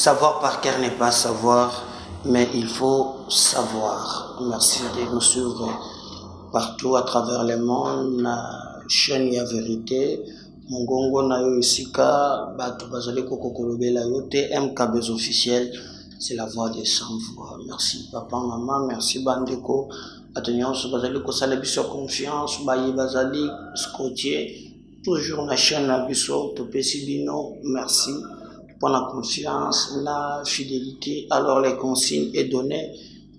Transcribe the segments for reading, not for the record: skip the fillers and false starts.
Savoir par cœur n'est pas savoir, mais il faut savoir. Merci de nous suivre partout à travers le monde. Na chaîne ya vérité. Mongongo na yo isika, batu bazali kokolobela yote, MKB's officiel, c'est la voix des sans voix. Merci papa, maman, merci bandeko. Attention, bazali ko sala biso confiance, bayi bazali scotier, toujours na chaîne na biso, topesi bino, merci. Pour la confiance, la fidélité, alors les consignes est données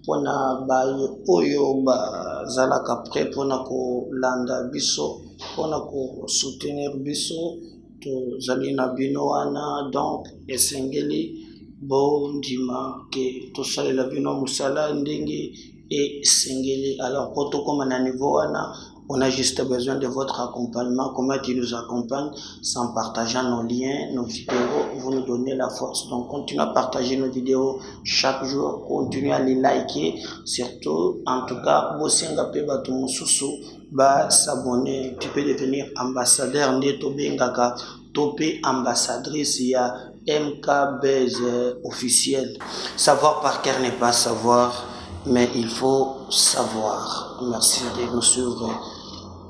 pour na baye oyo bazalaka prêt pour na ko landa biso, pour na ko soutenir biso, to zalina bino wana donc esengeli bon dima que to salela bino musala ndenge esengeli. Alors pour tout comme à niveau wana, on a juste besoin de votre accompagnement. Comment tu nous accompagnes en partageant nos liens, nos vidéos, vous nous donnez la force. Donc, continuez à partager nos vidéos chaque jour, continuez à les liker. Surtout, en tout cas, vous s'abonner. Tu peux devenir ambassadeur, Netobengaka, topé ambassadrice, il y a MKB's officiel. Savoir par cœur n'est pas savoir, mais il faut savoir. Merci de nous suivre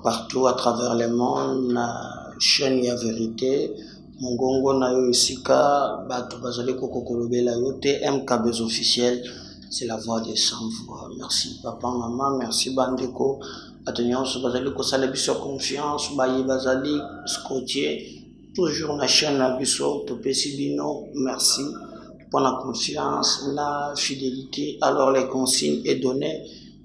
partout à travers le monde. Na chaîne ya vérité. Mongongo na yo isika, batu bazali kokolobela yote, MKB's officiel, c'est la voix des sans voix. Merci papa, maman, merci bandeko. Attention, bazali ko sala biso confiance, bayi bazali scotier, toujours na chaîne na biso, topesi bino, merci. Pour la confiance, la fidélité, alors les consignes est données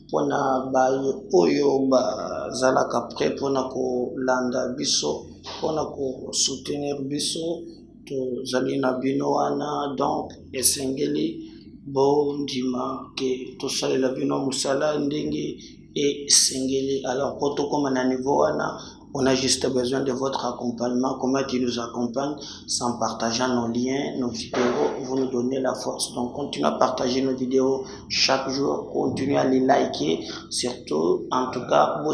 pour na baye oyo bazalaka prêt pour na ko landa biso, pour na ko soutenir biso, to zalina bino wana donc esengeli bon dima que to salela bino musala ndenge esengeli. Alors pour tout comme à niveau wana, on a juste besoin de votre accompagnement. Comment tu nous accompagnes en partageant nos liens, nos vidéos, vous nous donnez la force. Donc, continuez à partager nos vidéos chaque jour, continuez à les liker. Surtout, en tout cas, vous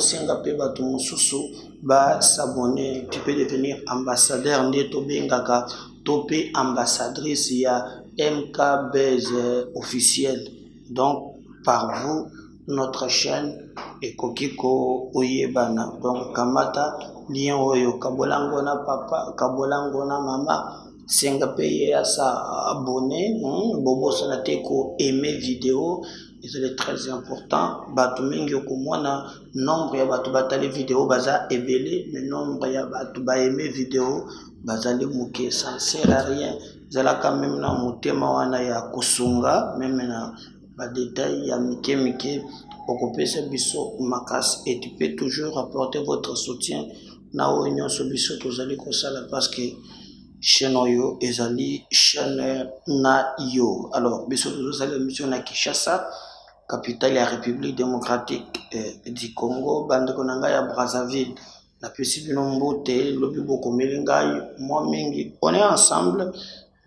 s'abonner. Tu peux devenir ambassadeur, Netobengaka, topé ambassadrice, il y a MKB's officiel. Donc, par vous, notre chaîne et kokiko oyebana. Donc kamata lien oyo kabolango na papa, kabolango na mama, senga paye à sa abonné, bobo sanateko aimer vidéo, et c'est très important. Batu mingi okomona nombre ya batu batali vidéo baza ebele, mais nombre ya batu ba aimer vidéo bazali muke, ça ne sert à rien. Zala quand même na mutema wana ya kusunga, même na ba détail ya mike mike okopesa biso makas, et tu peux toujours apporter votre soutien na oyo so biso tozali kosala parce que chaîne oyo ezali chaîne na yo. Alors biso tozali mission na Kinshasa, capitale ya République démocratique du Congo, bandeko na ngai ya Brazzaville. Na pesi bino mbote lobi bokomeli ngai moi mingi, on est ensemble.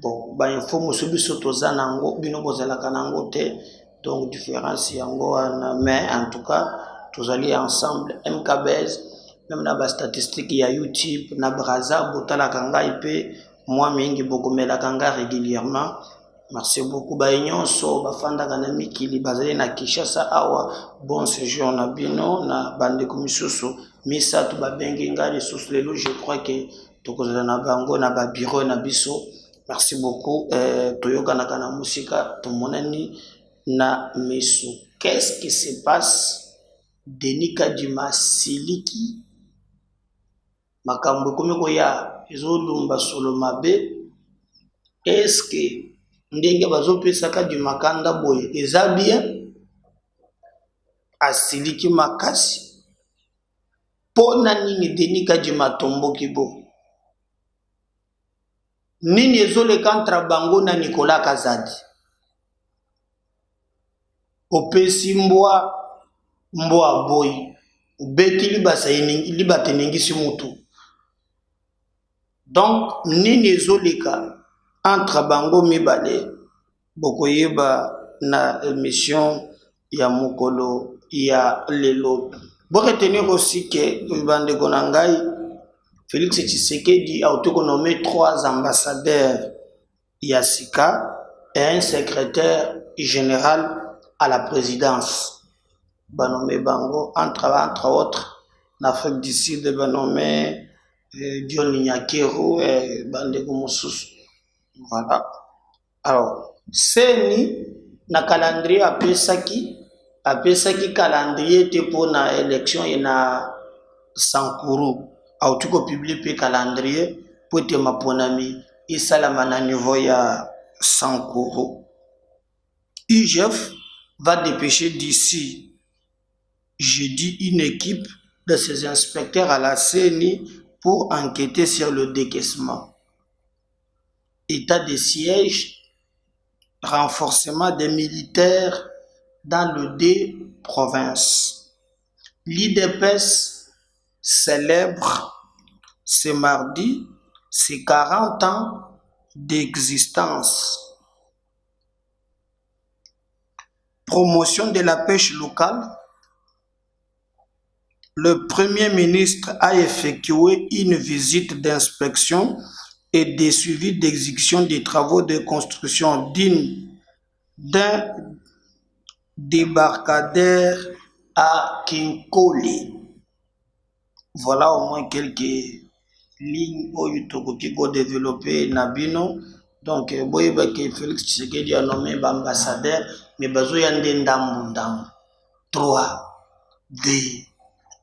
Bon, ba info musu biso toza nango bino bozalaka nango te, donc différence yango wana, mais en tout cas tous allés ensemble. MKB's même na ba statistique ya YouTube na Brazza botala kanga ipe moi mingi bokomela kanga régulièrement. Merci beaucoup ba nyonso bafanda kana mikili bazali na Kinshasa awa, bon séjour na bino na bande komisusu misa tu ba bengi ngali sous lelo. Je crois que tokozala na bango na ba bureau na biso. Merci beaucoup. Toyokana kana musika tomonani na miso. Qu'est-ce qui se passe? Denis Kadima Siliki makambo komeko ya ezolumba solo mabe. Est-ce que ndenge bazopesa Kadima makanda boye eza bien asiliki makasi? Pona nini Denis Kadima tomboki bo? Nini ezoleka entre bango na Nicolas Kazadi? Opesi mbwa boy ubeti libate ningisi mutu. Donc nini ezoleka entre bango mibale bokoyeba na émission ya mokolo ya lelo. Bon retenir aussi que bande konangai Félix Tshisekedi a nommé 3 ambassadeurs Yassika et un secrétaire général à la présidence. Banomé Bango, entre autres, en Afrique du Sud, Banomé Dion Nyakeru et Bandego Moussous. Voilà. Alors, Seni, na calendrier apesaki calendrier te pour na élection et na Sankuru. Alors, tu peux publier le calendrier pour te maponami. Et ça, la niveau ya Sankuru. IGF va dépêcher d'ici jeudi une équipe de ses inspecteurs à la CENI pour enquêter sur le décaissement. État de siège, renforcement des militaires dans les deux provinces. L'IDPS célèbre ce mardi ses 40 ans d'existence. Promotion de la pêche locale. Le Premier ministre a effectué une visite d'inspection et de suivi d'exécution des travaux de construction d'un débarcadère à Kinkole. Voilà au moins quelques lignes qui vont développer Nabino. Donc, Félix Tshisekedi a nommé ambassadeur, mais Bazo Yande Ndambu. 3D.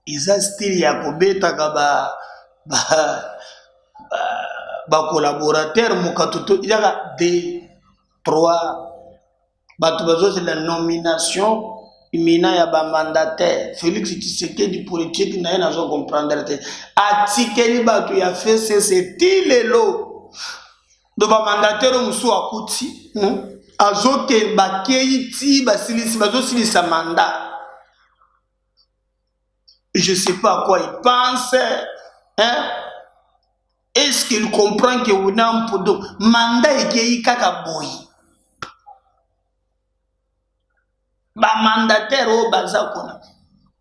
Isa style ya kobetaka ba collaborateur mukatuto yaka D3 batu bazo c'est la nomination imina ya ba mandataire Félix Tshisekedi politique na yena zo comprendre te atikeli batu ya FCC tilelo do ba mandataire musu akuti azoke bakei ti basilisi bazo silisa mandat. Je ne sais pas à quoi il pense. Hein? Est-ce qu'il comprend que vous n'avez pas de mandat et qu'il y a un boy? Ba mandataire au bazakona.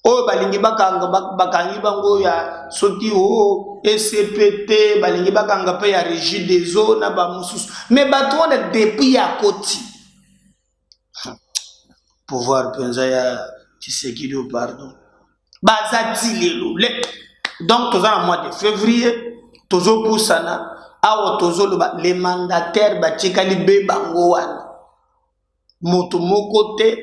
Oh balingi bakangi bango ya soki o SCPT balingi bakanga pe ya régie des eaux na ba mususu. Mais batone depuis à côté. Pouvoir penser ya Tshisekedi au pardon. Donc, tous en mois de février, toujours pour ça, les mandataires batikali be bangoan. Motomokote,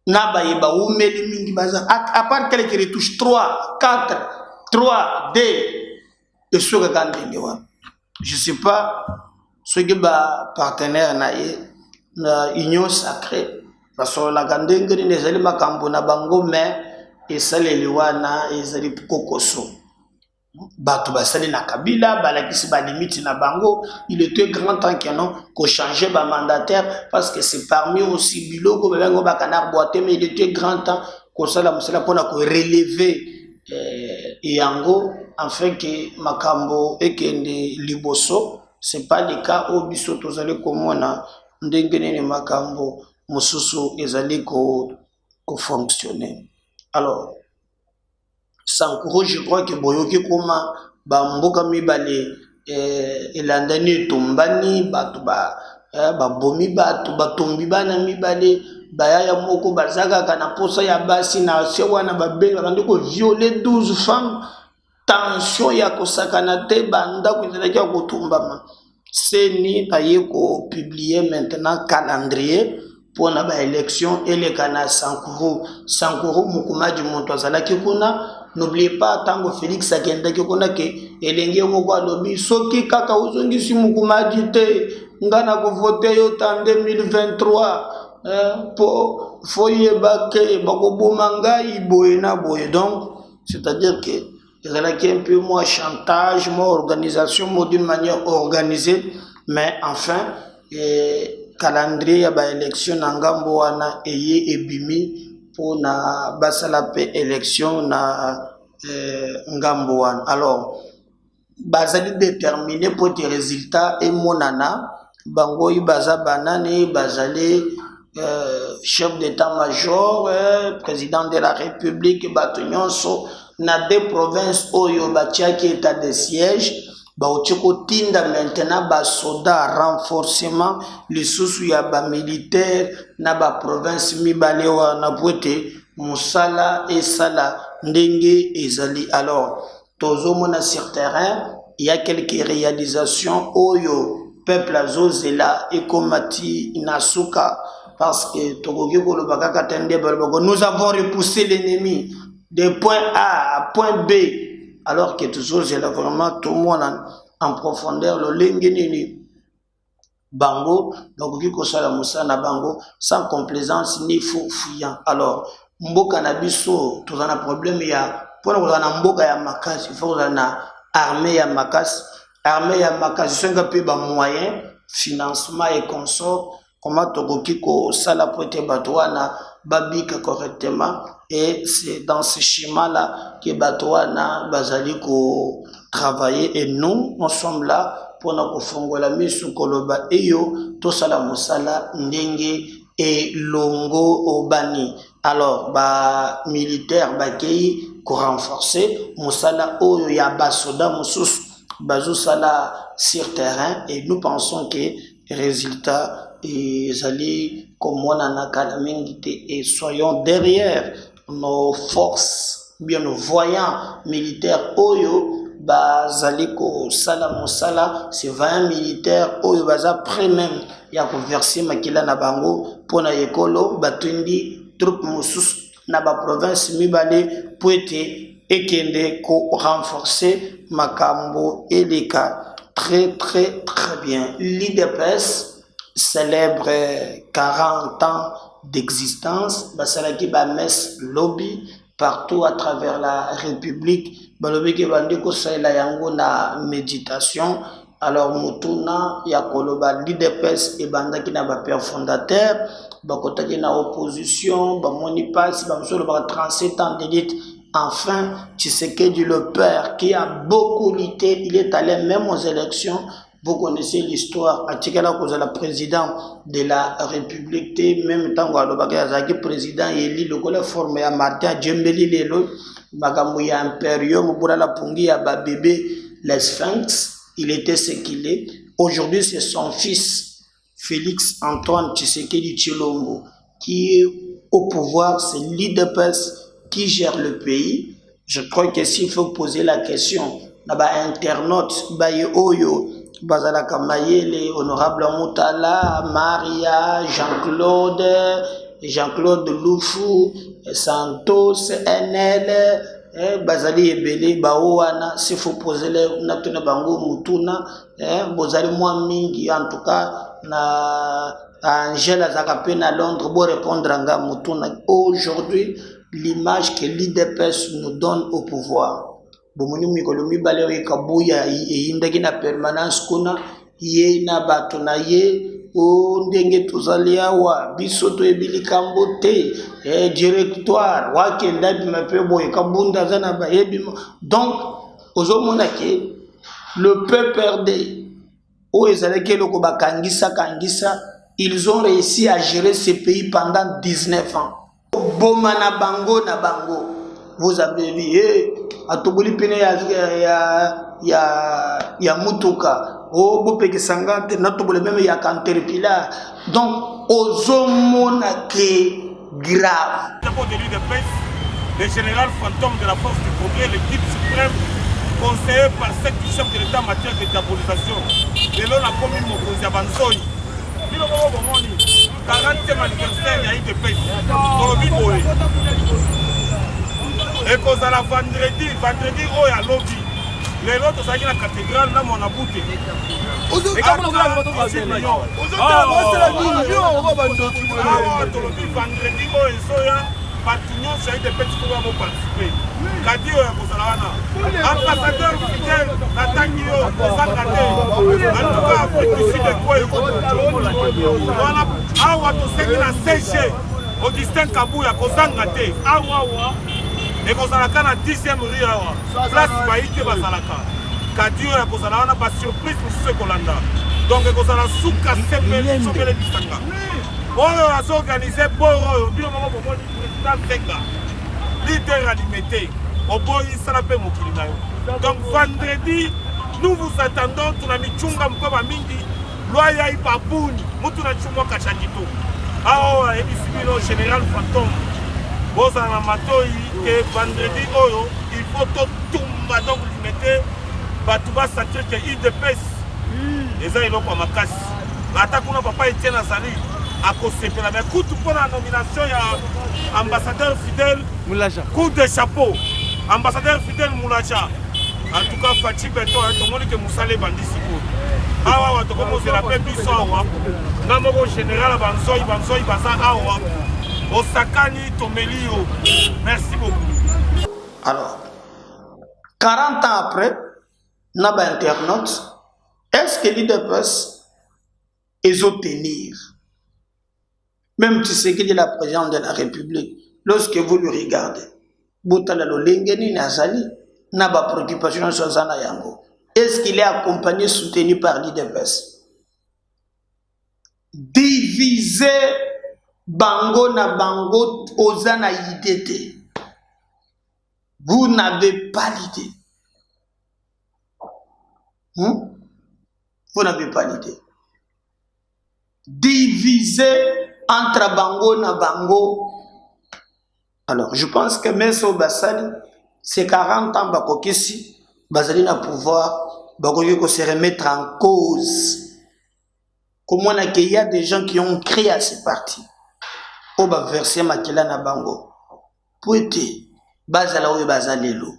nabayeba oumeli mingi baza. À part quelques retouches 3, 4, 3, D, et ce que je ne sais pas ce que ba partenaire na union sacrée. Parce que la gandenge n'est pas makambo na bango mais et ça les liwana et ça les kokoso batu basali na kabila balakisi ba limite na bango. Il était grand temps qu'il non ko changer ba mandataire parce que c'est parmi aussi biloko bebengo bakanar boité mais il était grand temps ko sala musala pona ko relever yango afin que makambo ekende liboso. C'est pas le cas au biso tozali komona ndenge nene makambo mususu ezali ko fonctionner. Alors, Sankuru, je crois que Boyoki Koma, Bamboka Mibale, Elandani Tombani, Batuba, Babomi Batu, Batombi Bana Mibale, Bayaya Moko, Bazaga, Kanaposa Yabasi, na Sewana Babel, Randoko, violer 12 femmes, tension Yako Sakanate, Banda, Kuzalaka Kotumbama. C'est ni Ayeko publier maintenant calendrier. Pour la élection et les canaux Sankuru Mukuma du Montozala Kikuna. N'oubliez pas, tango Félix Akenda Kikuna que Elenge Mokwa Lobi, Soki Kaka Uzungi si Mukuma dite, Ngana ko voté en 2023, pour Foye Bake, Bakobo Manga, Iboena Boye. Donc, c'est-à-dire que il y a un peu moins chantage, moins organisation, moins d'une manière organisée, mais enfin, calendrier ya ba élection na ngambo wana eye ebimi pour na basala pe élection na ngambo wana. Alors bazali déterminé pour des résultats et monana bango baza banane bazali chef d'état-major président de la République batunyonso na des provinces oyo batiaki état de siège baotiko tinda maintenant ba soda renforcement les sous ya ba militaire na ba province mibalewa na bwete musala et sala ndenge ezali. Alors tozomona sur terrain il y a quelques réalisations oyo peuple azozela ekomati nasuka parce que tokoki kolobaka katende balobako nous avons repoussé l'ennemi de point A à point B alors que toujours c'est vraiment tout le monde en profondeur le lengenini bango bakoki kosala mosala na bango sans complaisance ni fuyant. Alors mboka na biso tozana problème ya pona kozana mboka ya makasi il faut kozana armée ya makasi. Armée ya makasi senga pe ba moyen financement et consort comment tokoki ko sala pote batwana babika correctement et c'est dans ce schéma là que batwana bazali ko travailler et nous sommes là pour na kofongola misu koloba eyo to sala musala ndenge et longo obani. Alors ba militaire bakei ko renforcer musala oyo ya basoda mususu bazo sala sur terrain et nous pensons que résultat est allé comme on en a et soyons derrière nos forces bien nos voyants militaires oyo bazali ko sala mosala c'est 20 militaires oyo baza près même ya ko verser makila na bango pona ekolo batundi troupe mususu na ba province mibale poete ekende ko renforcer makambo eleka très bien. L'IDPS célèbre 40 ans d'existence basalaki ba messe lobby partout à travers la République balobi ke bandi ko sala yango na méditation. Alors mutuna ya koloba l'IDPS e bandaki na ba père fondateur bakotaki na opposition ba moni passe ba msolo ba 37 ans d'élite. Enfin, Tshisekedi le père qui a beaucoup lutté, il est allé même aux élections. Vous connaissez l'histoire. Atikala cause la président de la République, même temps que président élu le collège formé à Martin Djembeli Lelo, Magamuya Imperium, Bourala Pungi, Aba bébé, les Sphinx, il était ce qu'il est. Aujourd'hui, c'est son fils, Félix Antoine Tshisekedi Tshilombo, qui est au pouvoir, c'est l'IDPS qui gère le pays. Je crois que s'il faut poser la question, là-bas, internaute, Baye Oyo, Bazala Kamayele, Honorable Moutala, Maria, Jean-Claude Loufou, Santos, NL, Bazali Ebele, Baouana, s'il faut poser les Natuna Bango Moutuna, Bozali Mouamingi, en tout cas, na Angela Zakapena à Londres, pour répondre à Moutuna. Aujourd'hui, l'image que l'IDPS nous donne au pouvoir. Bomoni mikolomi balewe kabuya indaki na permanence kuna ye na bato na ye o ndenge tozalia wa bisoto ebili kambote directoire wa kenda bima pe boye kabunda zana ba ebima. Donc ozomona ke le PPRD o ezalaki loko bakangisa ils ont réussi à gérer ce pays pendant 19 ans. Bomana bango na bango. Vous avez vu, à Toboli Pene ya Mutuka, au Bopeke Sangate, na Toboli même ya Canterpillar. Donc, aux hommes qui grave. D'abord de l'UDPS, le général fantôme de la force du progrès, le guide suprême, conseillé par 7 chefs de l'État en matière de diabolisation. Et là, la commune Mokozi Abanzoï. 40e anniversaire ya UDPS. Et cause à la vendredi oh ya lobby. Les autres sont la cathédrale na mon abouté. Vendredi oh esoya Batignon c'est des petits pour participer. Kadi ambassadeur fidèle Natangio Sangate. En tout cas Afrique du Sud voilà awa to sengi na CG Augustin Kabuya kozangate awa et kozalaka na 10e rue awa place baite bazalaka Kadi ya kozalaka ba surprise pour kolanda. Donc kozala suka sepele disanga. Oyo a organisé Boro, bio moko bomo président Venga. Leader alimité, oboyi salape mokili na yo. Donc vendredi nous vous attendons, tunamichunga mkoba mingi, loya ibabuni, mutu na chumwa kachakito. Ah, ebisibino général fantôme. Boza na matoi que vendredi oyo, il faut tout tumba donc vous mettez batuba sentir que il dépêche. Les gens ils ont pas ma casse. Ata kuna papa Etienne Azali a consacré mais coup pour la nomination ya ambassadeur fidèle Moulaja. Coup de chapeau. Ambassadeur fidèle Moulaja. En tout cas Fatih Beto tout le monde que Moussale bandi siko. Ah ouais, to comme c'est la paix du soir. Na moko général banzoi baza awa. Osakani Tomelio. Merci beaucoup. Alors 40 ans après, Naba internaute, est-ce que l'IDPS est au tenir? Même tu sais qu'il est la présidente de la République, lorsque vous le regardez, Boutala Lolengeni Nazali, Naba préoccupation sur Zana Yango. Est-ce qu'il est accompagné, soutenu par l'IDPS? Diviser Bango na Bango Ozana IDT. Vous n'avez pas l'idée. Vous n'avez pas l'idée. Diviser entre Bango na Bango. Alors, je pense que Meso Bassali, c'est 40 ans Bakokisi, Basali na pouvoir, Bakoki se remettre en cause. Comment il y a des gens qui ont créé à ces partis. Pour verser Makela na Bango. Pour être Basala ou Basalelo.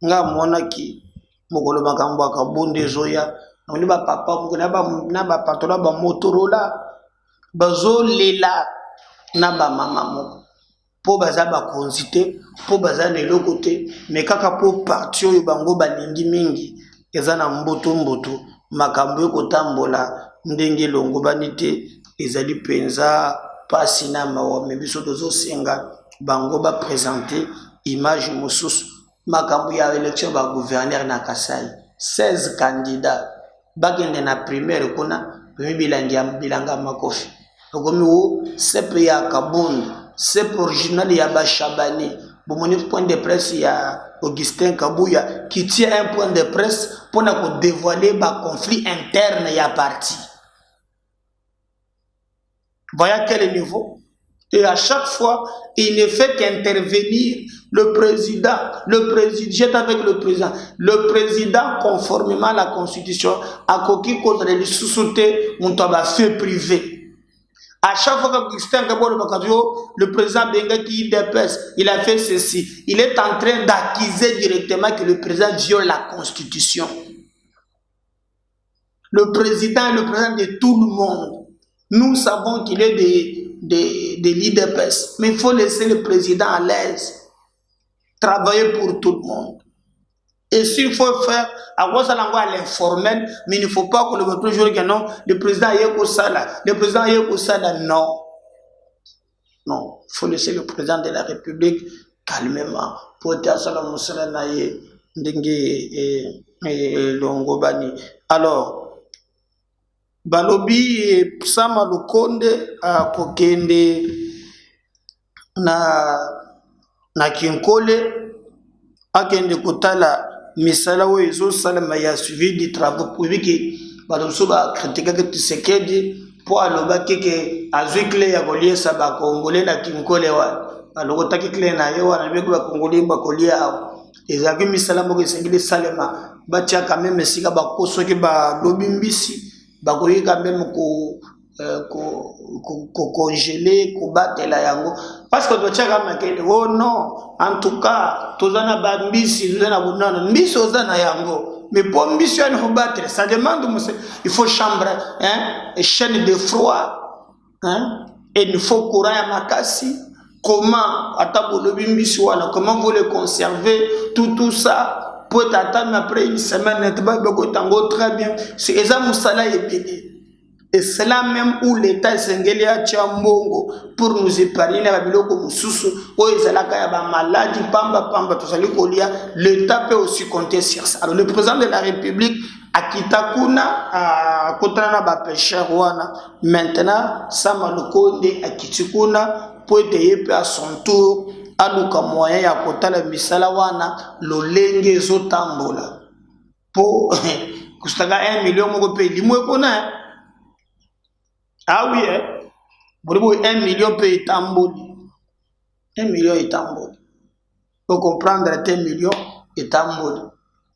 Nga mona ki mokolo makambo ka bonde zoya noni ba papa mokona ba na ba patola ba Motorola bazo lela na ba mama moko po baza ba consité po baza lelo côté mais kaka po parti oyo bango balingi mingi eza na mboto makambo ekotambola ndenge longo banite ezali penza pasi na mawa mebiso tozo senga bango ba présenter image mosusu makambo ya élection ba gouverneur na Kasai 16 candidats bagende na primaire kuna bilanga makofi okomi wo sepe ya Kabound sepe original ya Bashabani bomoni point de presse ya Augustin Kabouya qui tient un point de presse pour na dévoiler ba conflit interne ya parti. Voyez à quel niveau. Et à chaque fois, il ne fait qu'intervenir le président. J'étais avec le président. Le président, conformément à la Constitution, a coquille contre les sous-soutés, on a fait privé. À chaque fois que le président Benga qui dépasse, il a fait ceci. Il est en train d'accuser directement que le président viole la Constitution. Le président est le président de tout le monde. Nous savons qu'il est de l'IDPS, mais il faut laisser le président à l'aise, travailler pour tout le monde. Et s'il faut faire, à l'informel, mais il ne faut pas que le toujours que non, le président est ça, non. Non, il faut laisser le président de la République calmement. Pour être à Salam alors, Balobi Sama Lukonde a kokende na Kinkole akende kotala misala wo ezo salama ya suivi du travaux publics baloso ba critiquer que Tshisekedi po aloba keke azwikle ya koliesa ba Kongole na Kinkole wa alokota kekle na yo wana beku ba Kongole ba kolia awo ezaki misala moko esengeli salema batia quand même sika ba kosoki ba lobi mbisi bakoyi quand même congeler, combattre la yango. Parce que tu as oh non, en tout cas, tu as na mbisi, tu as na bunana, mbisi ozana yango. Mais pour mbisi on faut battre, ça demande il faut chambre, hein, chaîne de froid, hein, et il faut courant à makasi. Comment comment vous le conserver, tout ça. Pour t'attendre après une semaine, très bien. C'est ça Moussala est béni. Et c'est là même où l'État s'engage à Tchambongo pour nous épargner la biloko mususu. Oh, ils allaient quand il y a maladie, pamba, tout ça. L'État peut aussi compter sur ça. Alors le président de la République a Kitakuna, a Kotana ba pêcheur wana. Maintenant, Samalukonde a Kitikuna pour être à son tour. Aluka moyen ya kotala misala wana lolenge zo tambola. pour kustaka 1 million moko pe limwe kona. Ah oui, pour 1 million pe itamboli. 1 million itamboli. Pour comprendre 1 million itamboli.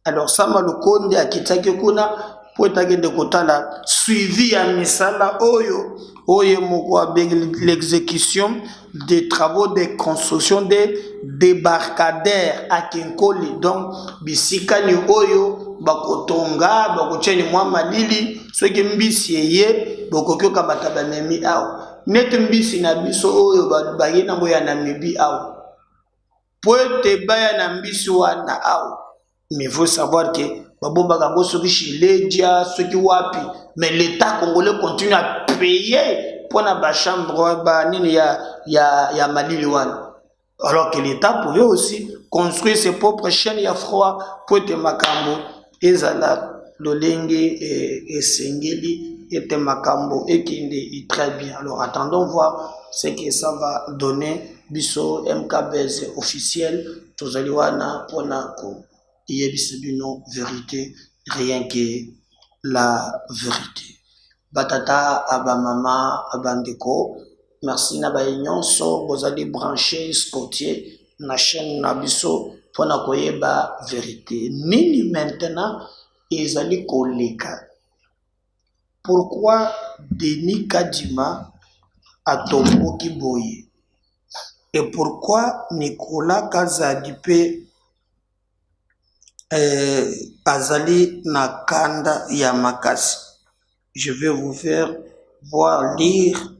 Alors ça m'a le konde akitaki kuna pour de kotala suivi à misala oyo moko avec l'exécution des travaux de construction des débarcadères à Kinkoli. Donc bisika ni oyo bakotonga bakocheni mwa malili soki mbisi yeye bokokyo kamata banemi awo net mbisi na biso oyo baye na boya na mibi awo poete baya na mbisi wana awo. Mais il faut savoir que babomba kango soki chiledia soki wapi, mais l'État congolais continue à payer pour na ba chambre ba nini ya malili wana. Alors que l'État pouvait aussi construire ses propres chaînes ya froid pour te makambo ezala lolenge et sengeli et te makambo et kinde très bien. Alors attendons voir ce que ça va donner. Biso MKBZ officiel tozaliwana pona ko yebisabino vérité, rien que la vérité. Batata abamama abandeko, merci na bayenyonso bozali branché spotier na chaîne nabiso pona koyeba vérité. Nini maintenant ezali koleka. Pourquoi Denis Kadima a tomboki boye? Et pourquoi Nicolas Kazadipe azali na kanda ya makasi? Je vais vous faire voir lire.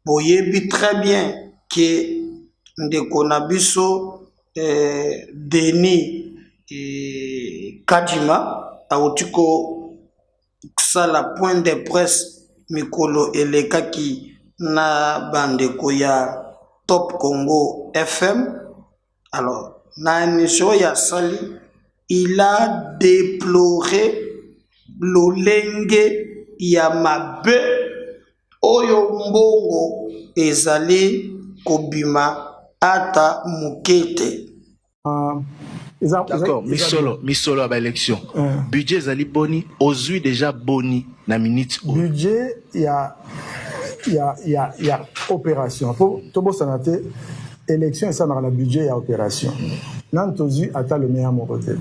Boyebi très bien que ndeko na biso Denis Kadima autiko sala point de presse mikolo elekaki na bandeko ya Top Congo FM. Alors na émission ya sali, il a déploré l'olenge ya mabe oyo mbongo ezali kobima ata mukete. D'accord, misolo à l'élection. Budget ezali boni, ozui déjà boni na minute. Budget il y a opération. Pour tout sanate élection et ça dans le budget il y a opération. Nantozu ata le meilleur mon côté.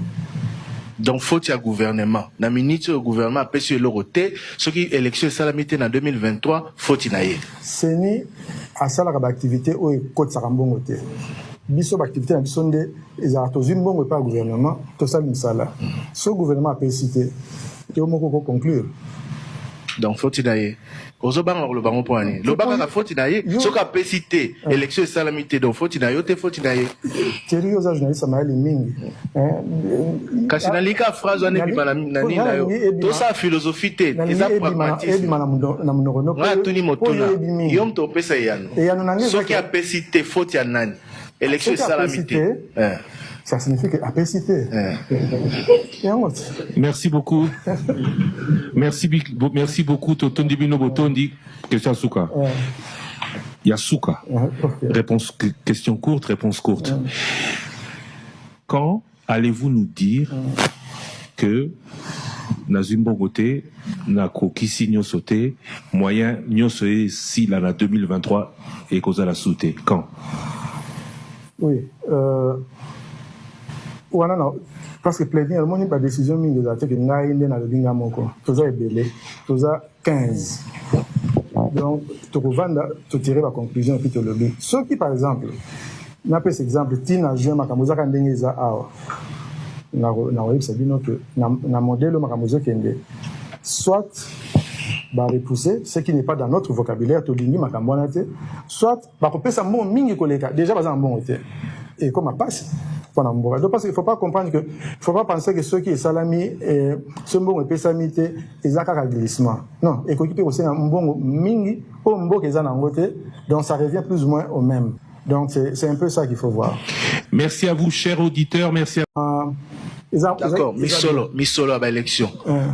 Donc faut y a gouvernement. Na minute le gouvernement a sur le côté, ce qui élection ça la en 2023 faut y naie. Seni à ça la activité au côté sarambon côté. Biso activité na bisonde ezatozu mbongo pas gouvernement to ça misala. Ce gouvernement a cité et au moko conclure. Donc faut y naie. Ozobanga le bango poani. Le banga faut y naie. Ce qu'a cité élection ça la mité donc faut y naie te faut y naie. Thierry oza journaliste maali mingi. Kasi nalika phrase wana bimana nani na yo. To ça philosophie te, eza pragmatisme. Na mnono. Nga tuni motuna. Yom to pesa yano. Ce qui a cité faut y nani. Élection ça la mité. Ça signifie que apécité. Merci beaucoup. Merci beaucoup Totondi Bino Botondi. Question Souka. Yasuka. Réponse question courte, réponse courte. Quand allez-vous nous dire que Nazumbo Goté na kokisi nyosote moyen nyosoe si la 2023 et cause la sauté quand? Oui. Voilà, non. Parce que plaidien, il n'y a pas de décision mingi de que n'a pas na lebinga moko. Toza ebele, toza 15. Donc, tu revends, tu tires la conclusion et puis tu le dis. Ceux qui, par exemple, n'a pas cet exemple, Tina Jean Makamoza Kandengeza Awa. Na sabino que na modèle Makamoza Kende. Soit ba repousser ce qui n'est pas dans notre vocabulaire, to lingi Makamwanate, soit ba couper sa mon mingi koleka. Déjà, pas un bon été. Et comme à passe. Donc, parce qu'il ne faut pas comprendre que, il ne faut pas penser que ceux qui sont salami, ce bon et samité, ils ont un glissement. Non, et qu'on aussi un bon mingi, au mbo qu'ils ont en côté, donc ça revient plus ou moins au même. Donc, c'est un peu ça qu'il faut voir. Merci à vous, chers auditeurs, merci à D'accord, misolo à l'élection.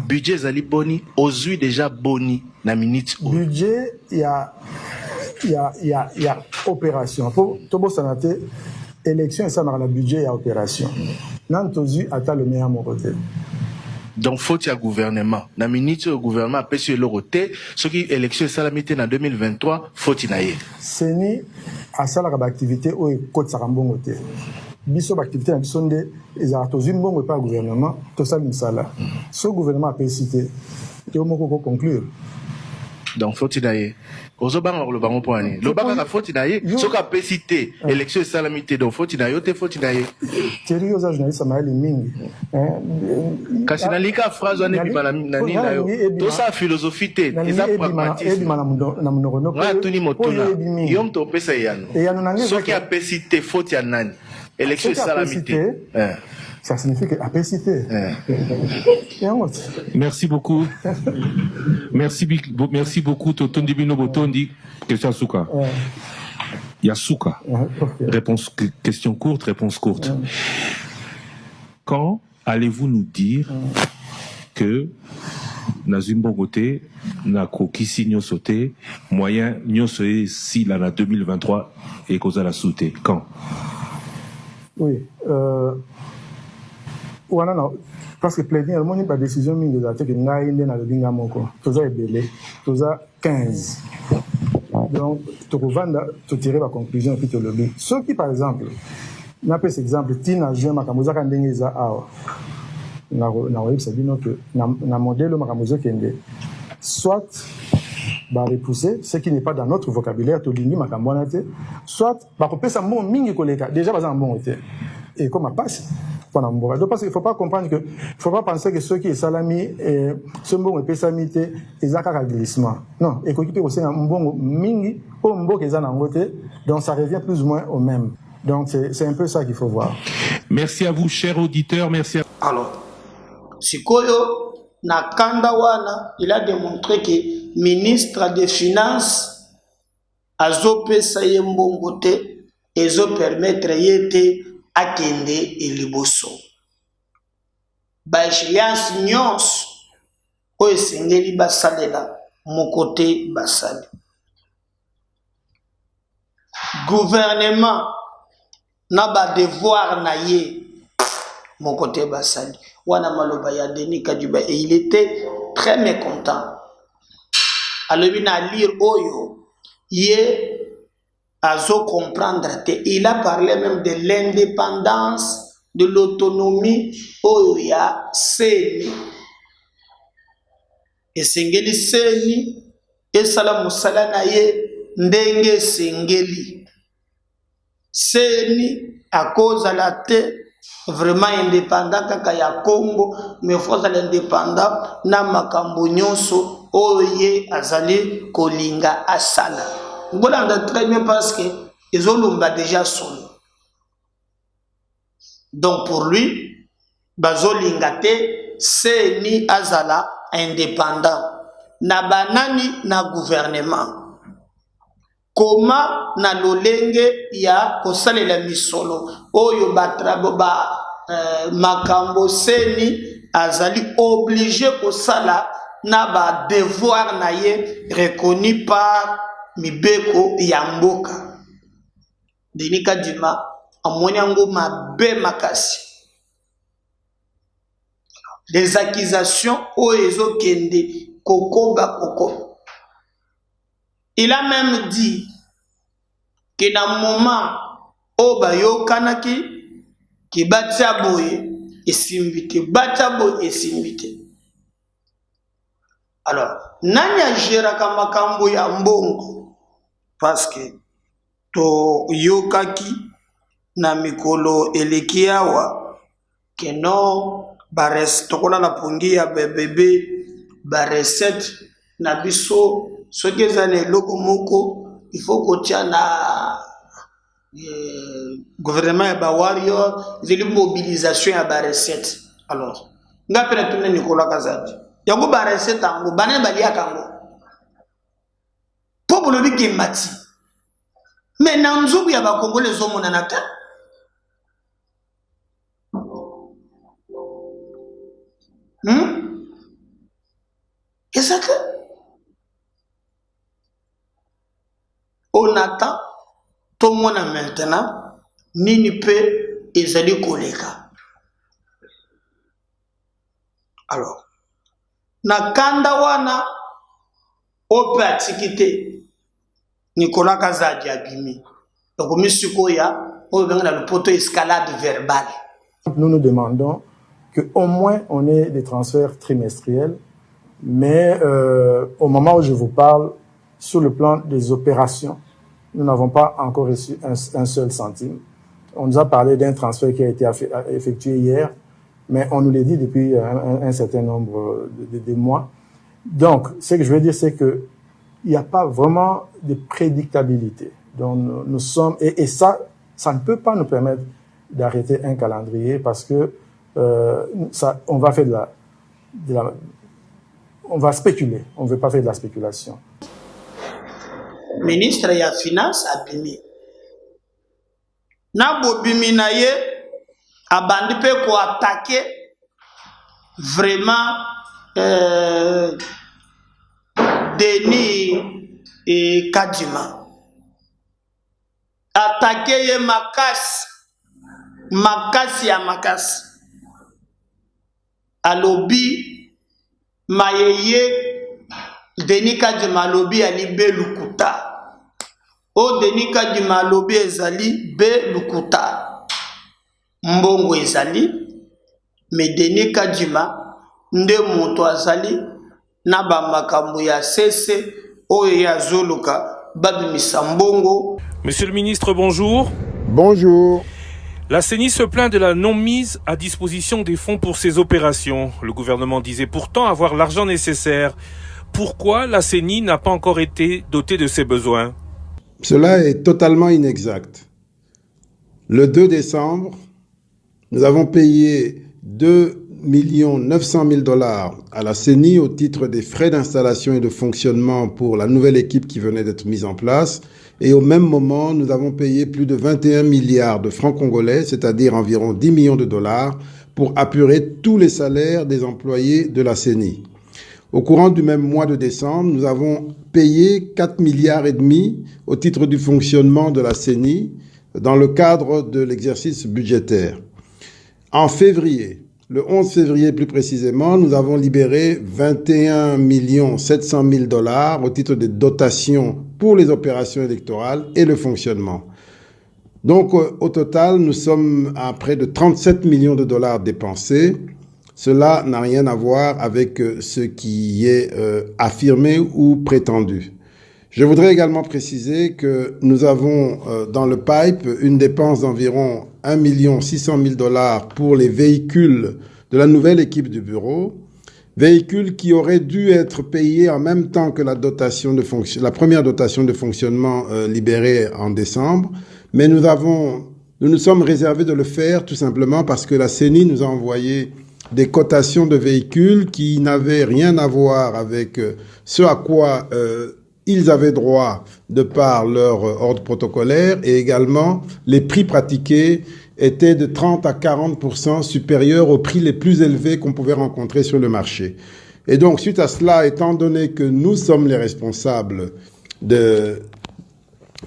Budget zali boni, ozui déjà boni na minute. Budget, il y a opération. Pour tout sanate, élection et ça dans le budget et opération. Nantozu ata le meilleur mon côté. Donc, faut qu'il y ait gouvernement. Na ministre au gouvernement, après sur le côté, ce qui élection salamité en 2023, faut qu'il y ait. C'est ni à ça la activité au côté Sarambongo. Biso activité na bisonde ezarto zimbongo pas gouvernement, tout ça misala. Ce gouvernement a pu citer. Et au moko conclure. Donc, faut qu'il y ait. Ozo bang le bango poani. Le bang faut qu'il y ait. Ce qui a pu citer élection salamité, donc faut qu'il y ait. Faut qu'il y ait. Thierry aux journalistes Samaël Mingi. Kasi na lika phrase wane bi nani na yo. To sa philosophie te, eza pragmatisme. Na tuni motuna. Yom to pesa yano. Ce qui a pu citer faut qu'il y ait nani. Élection salamité. Ça signifie que apacité. Merci beaucoup. Merci beaucoup. Totondi Bino Botondi. Question Souka. Yasuka. Réponse, question courte, réponse courte. Quand allez-vous nous dire que Nazumbo Goté, Nako Kisi Nyosote, moyen Nyosoe si l'année 2023 et cause à la sauté? Quand? Oui. Parce que plaidien, il n'y a pas de décision de la tête que nous avons dans le binga moko. Tous est belé, tous à 15. Donc, tu peux tirer la conclusion et puis tu le dis. Ceux qui, par exemple, n'a pas cet exemple, Tina Jean Makamuza Kandengeza Awa. Na que na modèle Makamuza Kende. Soit, repousser ce qui n'est pas dans notre vocabulaire, tout l'ini Makamwanate. Soit, couper sa mot mingi koleka. Déjà, pas un bon été. Et comme à passe. Donc, parce qu'il ne faut pas comprendre que, il faut pas penser que ceux qui sont salami, ce bon et samité, ils ont un glissement. Non, et qu'on peut aussi un bon mingi, ou un bon qui est en côté, donc ça revient plus ou moins au même. Donc, c'est un peu ça qu'il faut voir. Merci à vous, chers auditeurs, merci à vous. Alors, Sikoyo, na Kandawana, il a démontré que ministre des Finances, a zopé sayembongote, et zo permettre yete, akende eliboso ba échéance nyonso o esengeli basalela mokote basali gouvernement na ba devoir na ye mokote basali wana maloba ya Denis Kadjuba et il était très mécontent alobi na lire oyo ye azo comprendre. Il a parlé même de l'indépendance, de l'autonomie. Oya seni. Et sengeli seni. Et salamu salana ye ndenge sengeli. Seni à cause de la terre vraiment indépendant kaka ya Congo, mais faut l'indépendant na makambo nyonso oye azali kolinga asala. Vous l'entendez très bien parce que ils ont déjà sonné. Donc pour lui, bazo lingate c'est ni azala indépendant. Na banani na gouvernement. Comment na lolenge ya kosale la misolo. Oyo batrabo ba makambo seni azali obligé kosala na ba devoir na ye reconnu par Mibeko Yamboka. Denis Kadima, Amonyango Mabe Makasi. Des accusations au Ezo Kende, Koko Bakoko. Il a même dit que dans le moment où Bayo Kanaki, qui Batiaboye et Simbite, Batiaboye et Simbite. Alors, Nanya Jiraka Makambo Yambongo. Parce que to yokaki na mikolo elekiawa que non bares tokola na pongi ya bébé ba recette na biso ce que ça ne loko moko il faut que tia na gouvernement ba warrior zeli mobilisation ya ba recette. Alors ngapela tunne Nicolas Kazadi yango ba recette ango bané balia kango pour le big mati. Mais Namzoubi a ba Congo les hommes nanata. Qu'est-ce que on attend tout le monde maintenant nini pe ezali koleka. Alors, na kanda wana ope atikite Nicolas Kazadi abimi. Donc misikoya o benga le poteau escalade verbale. Nous nous demandons qu'au moins on ait des transferts trimestriels, mais au moment où je vous parle, sur le plan des opérations, nous n'avons pas encore reçu un seul centime. On nous a parlé d'un transfert qui a été effectué hier, mais on nous l'a dit depuis un certain nombre de mois. Donc, ce que je veux dire, c'est que il n'y a pas vraiment de prédictabilité. Donc, nous sommes, et ça ne peut pas nous permettre d'arrêter un calendrier parce que on va faire on va spéculer. On ne veut pas faire de la spéculation. Ministre ya finance abimi. Na bobimi na ye abandi pe ko attaquer vraiment Denis et Kadima. Attaquer ye makasi ya makasi. Alobi mayeye Denis Kadima lobi ali be lukuta. O Denis Kadima lobi ezali be lukuta. Mbongo ezali. Mais Denis Kadima nde moto azali na ba makambo ya sese oyo ya zoluka babimisa mbongo. Monsieur le ministre, bonjour. Bonjour. La CENI se plaint de la non-mise à disposition des fonds pour ces opérations. Le gouvernement disait pourtant avoir l'argent nécessaire. Pourquoi la CENI n'a pas encore été dotée de ses besoins? Cela est totalement inexact. Le 2 décembre, nous avons payé 2 900 000 $ à la CENI au titre des frais d'installation et de fonctionnement pour la nouvelle équipe qui venait d'être mise en place. Et au même moment, nous avons payé plus de 21 milliards de francs congolais, c'est-à-dire environ 10 millions de dollars, pour apurer tous les salaires des employés de la CENI. Au courant du même mois de décembre, nous avons payé 4 milliards et demi au titre du fonctionnement de la CENI dans le cadre de l'exercice budgétaire. En février, le 11 février plus précisément, nous avons libéré 21 700 000 $ au titre des dotations pour les opérations électorales et le fonctionnement. Donc, au total, nous sommes à près de 37 millions de dollars dépensés. Cela n'a rien à voir avec ce qui est affirmé ou prétendu. Je voudrais également préciser que nous avons dans le pipe une dépense d'environ 1 600 000 $ pour les véhicules de la nouvelle équipe du bureau, véhicules qui auraient dû être payés en même temps que la première dotation de fonctionnement libérée en décembre, mais nous nous sommes réservés de le faire tout simplement parce que la CENI nous a envoyé des cotations de véhicules qui n'avaient rien à voir avec ce à quoi ils avaient droit de par leur ordre protocolaire, et également les prix pratiqués étaient de 30 à 40% supérieurs aux prix les plus élevés qu'on pouvait rencontrer sur le marché. Et donc, suite à cela, étant donné que nous sommes les responsables de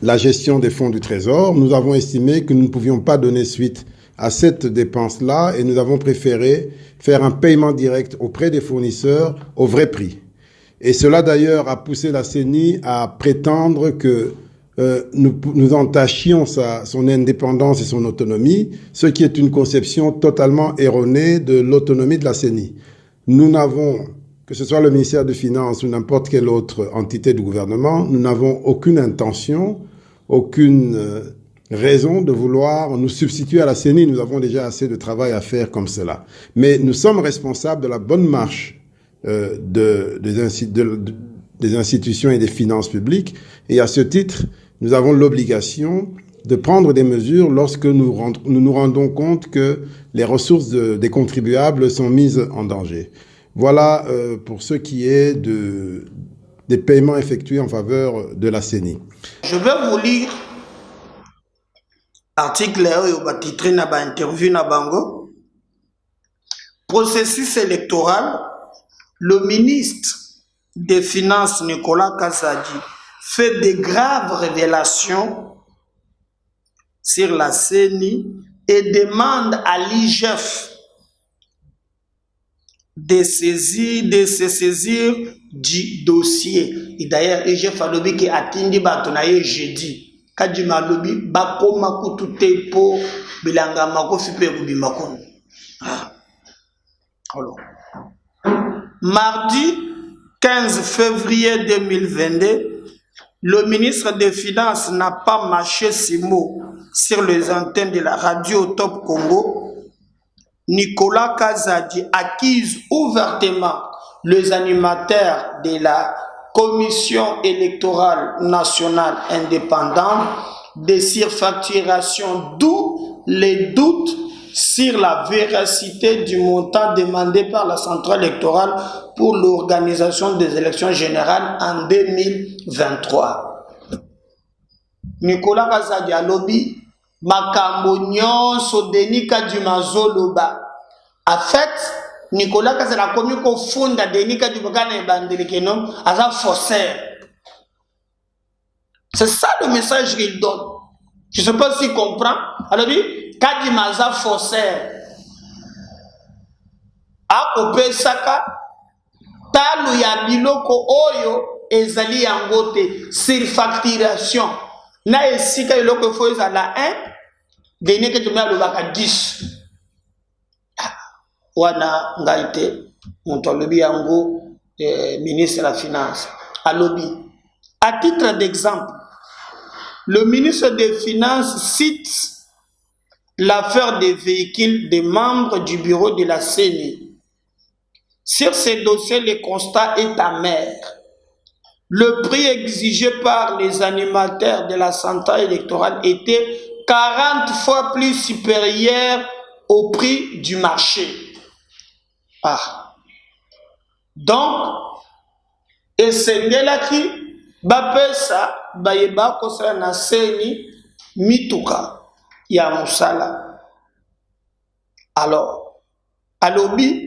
la gestion des fonds du Trésor, nous avons estimé que nous ne pouvions pas donner suite à cette dépense-là et nous avons préféré faire un paiement direct auprès des fournisseurs au vrai prix. Et cela d'ailleurs a poussé la CENI à prétendre que nous entachions son indépendance et son autonomie, ce qui est une conception totalement erronée de l'autonomie de la CENI. Nous n'avons, que ce soit le ministère des Finances ou n'importe quelle autre entité du gouvernement, nous n'avons aucune intention, aucune raison de vouloir nous substituer à la CENI. Nous avons déjà assez de travail à faire comme cela. Mais nous sommes responsables de la bonne marche des institutions et des finances publiques. Et à ce titre, nous avons l'obligation de prendre des mesures lorsque nous nous rendons compte que les ressources des contribuables sont mises en danger. Voilà pour ce qui est des paiements effectués en faveur de la CENI. Je vais vous lire l'article titre na ba interview na bango. Processus électoral, le ministre des Finances Nicolas Kazadi fait de graves révélations sur la CENI et demande à l'IGF de se saisir du dossier. Et d'ailleurs, j'ai fallu que atteindre batonaye jeudi. Kadi malobi bakoma kutute po bilanga mako fipe kubimakon. Alors, mardi 15 février 2022, le ministre des Finances n'a pas mâché ses mots sur les antennes de la radio Top Congo. Nicolas Kazadi accuse ouvertement les animateurs de la Commission électorale nationale indépendante de surfacturation, d'où les doutes sur la véracité du montant demandé par la centrale électorale pour l'organisation des élections générales en 2023. Nicolas Kazadi a lobby makambo nyonso Denis Kadima Zoloba. En fait, Nicolas Kazadi a commis qu'on fonde Denis Kadima Kana Bandelekeno as un faussaire. C'est ça le message qu'il donne. Je ne sais pas s'il comprend. Alors dit Kadima za faussaire. A kopé saka talu ya biloko oyo ezali yangote surfacturation. Na esika iloko fo ezala 1 deni ke tumia lobaka 10 wana ngaite montolobi yango ministre de la finance alobi. À titre d'exemple, le ministre des Finances cite l'affaire des véhicules des membres du bureau de la CENI. Sur ces dossiers, le constat est amer. Le prix exigé par les animateurs de la centrale électorale était 40 fois plus supérieur au prix du marché. Donc, et c'est qui bapesa bayeba kosala na seni mituka ya musala. Alors, alobi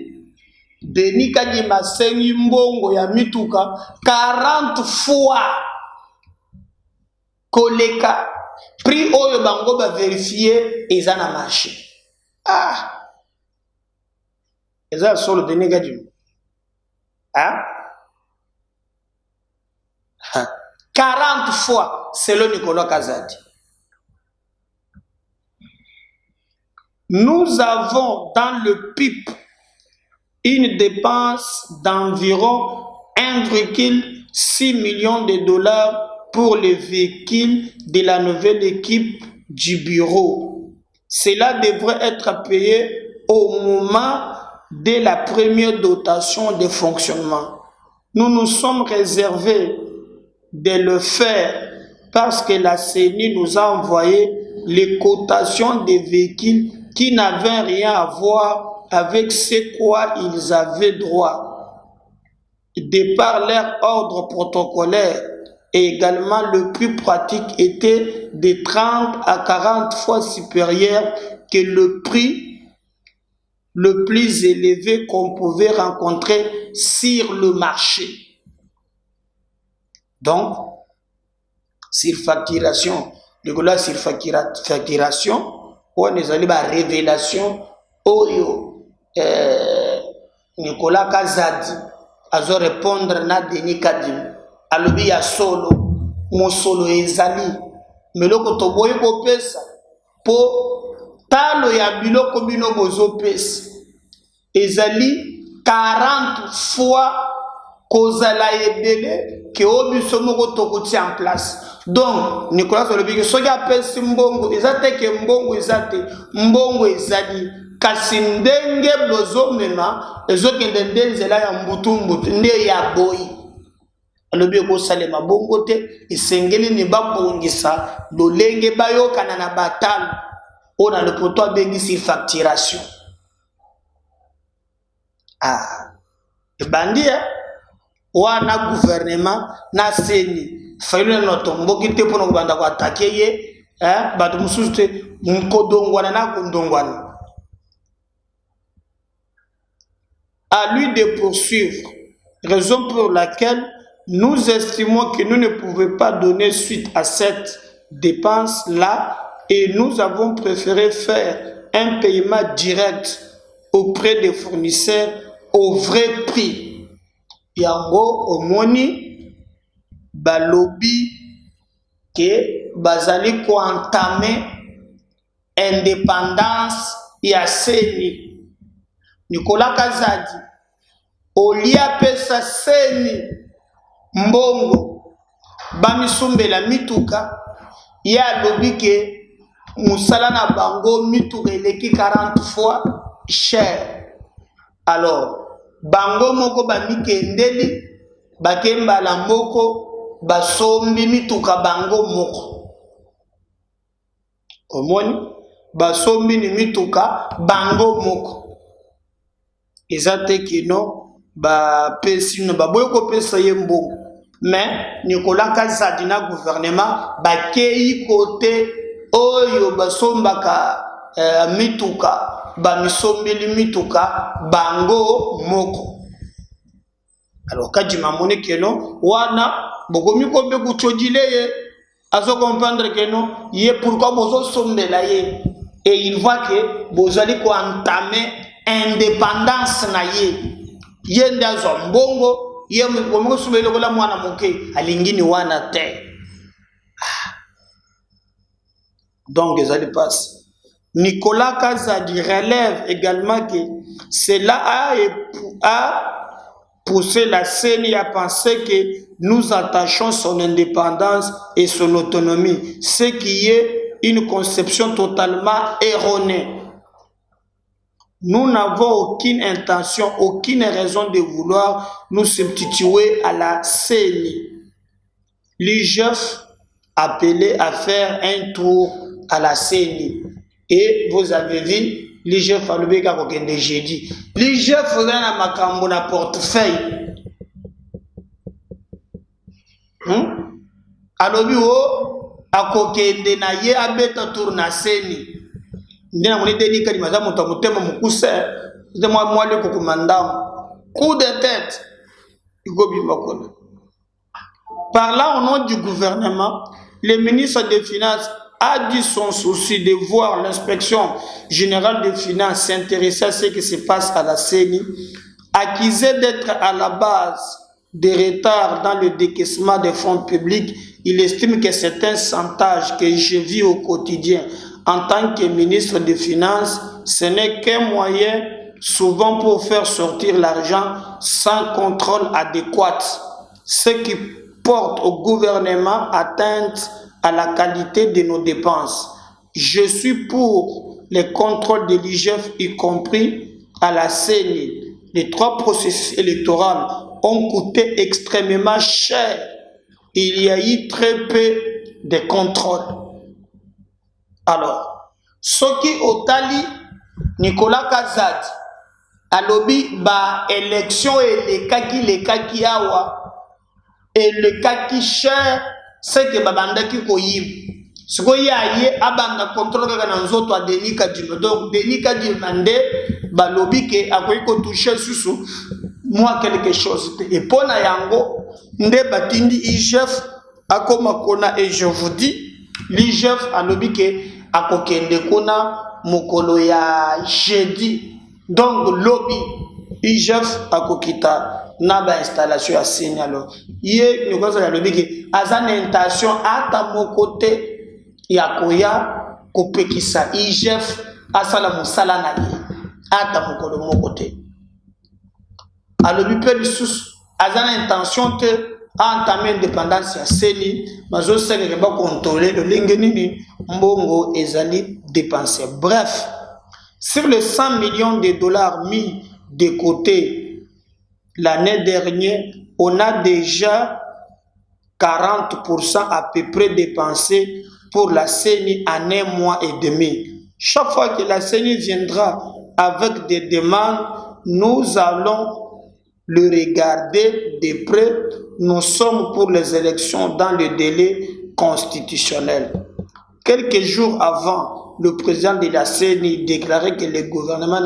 Denis Kadima sengi mbongo ya mituka 40 fois koleka prix oyo bango ba vérifier eza na marché. Eza solo Denis Kadima. 40 fois selon Nicolas Kazadi. Nous avons dans le PIB une dépense d'environ 1,6 million de dollars pour les véhicules de la nouvelle équipe du bureau. Cela devrait être payé au moment de la première dotation de fonctionnement. Nous nous sommes réservés de le faire parce que la CENI nous a envoyé les cotations des véhicules qui n'avaient rien à voir avec ce quoi ils avaient droit. De par leur ordre protocolaire, et également le plus pratique était de 30 à 40 fois supérieur que le prix le plus élevé qu'on pouvait rencontrer sur le marché. Donc, surfacturation, la surfacturation, on est allé à révélation, oyo. Nicolas Kazadi azo répondre na Denis Kadima alobi ya solo mosolo ezali meloko toboyi kopesa po talo ya biloko bino bozo pesa ezali 40 fois kozala ebele ke obiso moko tokoti en place. Donc Nicolas alobi ke soki apesi mbongo ezate ke mbongo ezate mbongo ezali kasi ndenge bozomema ezokende nde nzela ya mbutu nde ya boyi alobi ekosalema bongo te esengeli ni babongisa lolenge bayokana na batalo oyo na lopoto abengi surfacturation. Ebandi wana gouvernement na seni fayulu na tomboki te mpona kobanda koatake ye bato mosusu te nkodongwana na kondongwana. À lui de poursuivre, raison pour laquelle nous estimons que nous ne pouvons pas donner suite à cette dépense-là et nous avons préféré faire un paiement direct auprès des fournisseurs au vrai prix. Yango omoni balobi que bazali ko entamer indépendance ya seni. Nicolas Kazadi olia pesa seni mbongo bamisumbela mituka ya lobi ke musala na bango mituka eleki 40 fois cher. Alors bango moko bamikendeli bakembala moko basombi mituka bango moko. Omoni basombi ni mituka bango moko. Ezate kino ba pesi no baboye ko pesa ye mbongo. Mais Nicolas Kazadi na gouvernement bakei côté oyo basombaka mituka bamisombeli mituka bango moko. Alors kadima moni keno wana bokomi ko be kuchodile ye azo comprendre que non ye pourquoi bozo sombela ye et il voit que bozali ko entamer indépendance na ye ndazo mbongo ye mo sombela ko la mwana moke alingini wana te. Donc ezali passe. Nicolas Kazadi relève également que cela a poussé la CENI à penser que nous attachons son indépendance et son autonomie, ce qui est une conception totalement erronée. Nous n'avons aucune intention, aucune raison de vouloir nous substituer à la CENI. L'IGF appelé à faire un tour à la CENI. Et vous avez vu, l'IGF a levé qu'à aucun des jeudi. L'IGF faisait un makambo na portefeuille. Alobi o akokende na ye abeta tour na CENI. Ndena moni deni kadi maza moto motema mukuse de moi le kokomandam. Coup de tête. Igobi makona. Parlant au nom du gouvernement, le ministre des Finances a dit son souci de voir l'inspection générale des finances s'intéresser à ce qui se passe à la CENI, accusé d'être à la base des retards dans le décaissement des fonds publics. Il estime que c'est un chantage que je vis au quotidien. En tant que ministre des Finances, ce n'est qu'un moyen souvent pour faire sortir l'argent sans contrôle adéquat, ce qui porte au gouvernement atteinte à la qualité de nos dépenses. Je suis pour les contrôles de l'IGF, y compris à la CENI. Les 3 processus électoraux ont coûté extrêmement cher. Il y a eu très peu de contrôles. Alors, ce qui otali Nicolas Kazadi, alobi ba élection et les kaki awa et le kaki cher. C'est que babanda ki koyib siko ya ye abanda contrôle kaka na nzoto a Denis Kadima. Donc Denis Kadima nde balobi ke akoyi ko toucher susu moi quelque chose et pona yango nde batindi IGF akoma kona. Et je vous dis l'IGF alobi ke akokende kona mokolo ya jeudi. Donc lobby IGF akokita na ba installation ya CENI. Alors ye nous avons le big azan intention ata mon côté ya koya kopekisa IGF asala musala na ye ata mokolo mon côté. Alors bi pe sous azan intention te entamer indépendance ya CENI mazo senge ba contrôler le lingeni mbongo ezali dépenser. Bref, sur les 100 millions de dollars mis de côté l'année dernière, on a déjà 40% à peu près dépensé pour la CENI en 1 mois et demi. Chaque fois que la CENI viendra avec des demandes, nous allons le regarder de près. Nous sommes pour les élections dans le délai constitutionnel. Quelques jours avant, le président de la CENI déclarait que le gouvernement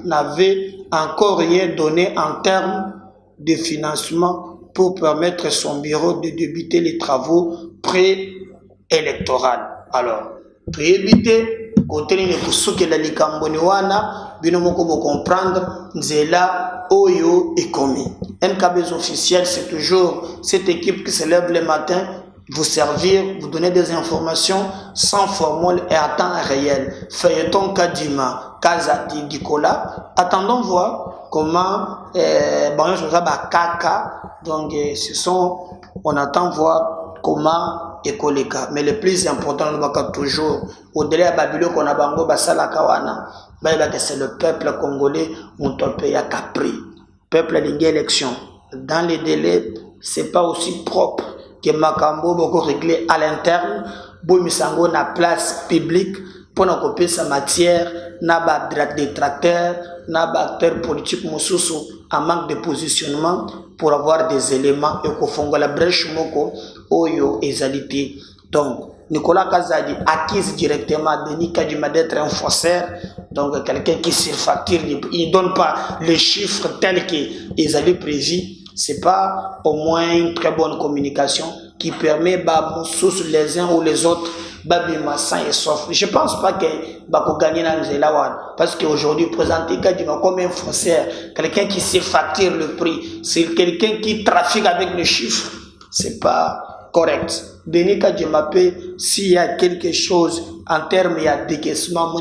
n'avait encore rien donné en termes de financement pour permettre à son bureau de débuter les travaux pré-électoraux. Alors, pour éviter côté de Kusuke la Likamboniwana, binomoko bo comprendre nzela oyo et commis. MKB's officiel, c'est toujours cette équipe qui se lève le matin, vous servir, vous donner des informations sans formule et à temps réel. Feuilleton Kadima, Kazadi, Dikola. Attendons voir comment Kaka. Donc, on attend voir comment écoleka. Mais le plus important, nous toujours au-delà de Babylone qu'on a bango basala kawana. C'est le peuple congolais, mon pays a capri. Peuple lingue élection. Dans les délais, c'est pas aussi propre que Makambo beaucoup réglé à l'interne. Bomisango na place publique pour nous couper sa matière, na ba détracteurs, na ba acteurs politiques mosusu en manque de positionnement pour avoir des éléments et qu'on fonde la brèche moko oyo ezalité. Donc Nicolas Kazadi acquise directement Denis Kadima d'être un faussaire, donc quelqu'un qui surfacture, il ne donne pas les chiffres tels qu'ils avaient prévu. C'est pas au moins une très bonne communication qui permet les uns ou les autres sain et sauf. Je pense pas que gagner dans Zelawan parce qu'aujourd'hui présenter Kadima comme un faussaire, quelqu'un qui surfacture le prix, c'est quelqu'un qui trafique avec les chiffres, c'est pas correct. Denis Kadima, s'il y a quelque chose en termes de décaissement,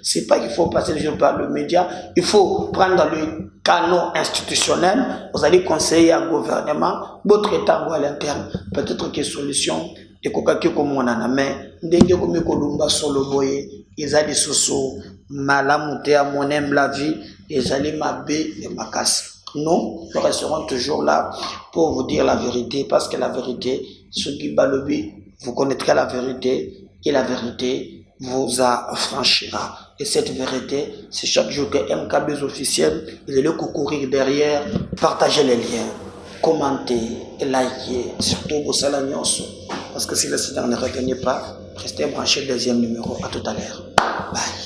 c'est pas qu'il faut passer le jour par le média, il faut prendre le canal institutionnel, vous allez conseiller un gouvernement, votre état à l'interne, peut-être que solution, et que comme on en a, mais dès que vous me solo boye, ils allaient soso, malamouté à mon aime la vie, ils allaient m'abé et ma casse. Nous resterons toujours là pour vous dire la vérité, parce que la vérité, ce qui balobi, vous connaîtrez la vérité, et la vérité vous affranchira. Et cette vérité, c'est chaque jour que MKB's officiel, il est courir derrière, partager les liens, commenter, liker, surtout vos salagnos. Parce que si le Sénat ne retenait pas, restez branché, deuxième numéro. À tout à l'heure. Bye.